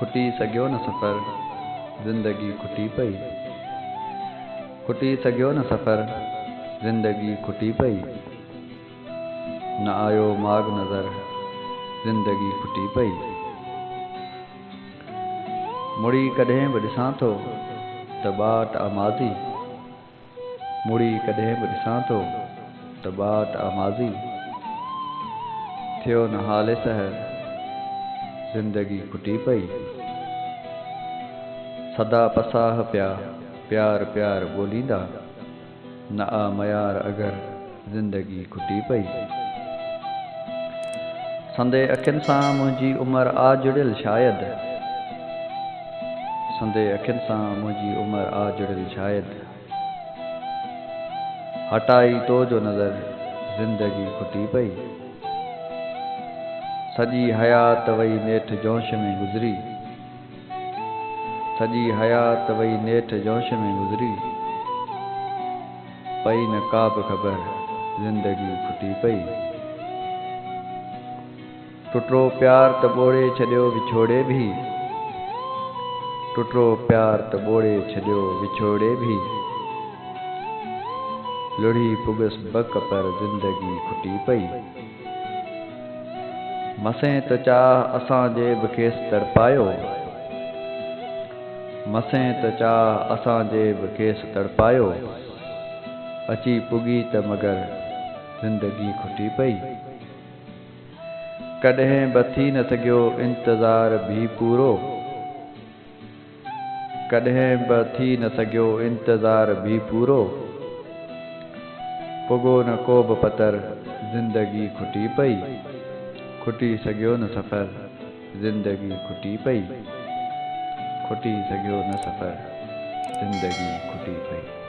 खुटी सघियो न सफ़र, ज़िंदगी खुटी पई। खुटी सघियो न सफ़र, ज़िंदगी खुटी पई। न आयो माग नज़र, ज़िंदगी खुटी पई। मुड़ी कॾहिं बि ॾिसां थो त बाट आमाज़ी, मुड़ी कॾहिं बि ॾिसां थो त बाट आमाज़ी। थियो न हाले सहर, ज़िंदगी खुटी पई। सदा पसाह पिया प्यार प्यार ॿोलींदा, न आ मयार अगर ज़िंदगी खुटी पई। संदे अखियुनि सां मुंहिंजी उमिरि आ जुड़ियल शायदि, संदे अखियुनि सां मुंहिंजी उमिरि आ जुड़ियल शायदि। हटाई तो जो नज़र, ज़िंदगी खुटी पई। सॼी हयात वई नेठि जोश में गुज़री, सॼी हयात वई नेठि जोश में गुज़री। पई न का बि ख़बर, ज़िंदगी खुटी पई। टुटरो प्यार त ॿोड़े छॾियो विछोड़े भी, टुटरो प्यार त ॿोड़े छॾियो विछोड़े भी। लुढ़ी पुगसि बक पर ज़िंदगी खुटी पई। मसें त चाह असांजे बि खेसि तड़पायो, मसें त चाह असांजे बि खेसि तड़पायो। अची पुगी त मगर ज़िंदगी खुटी पई। कॾहिं बि थी न सघियो इंतज़ार भी पूरो, कॾहिं बि थी न सघियो इंतज़ार भी पूरो। पुगो न को बि पतर, ज़िंदगी खुटी पई। खुटी सघियो न सफ़र, ज़िंदगी खुटी पई। खुटी सघियो न सफ़र, ज़िंदगी खुटी पई।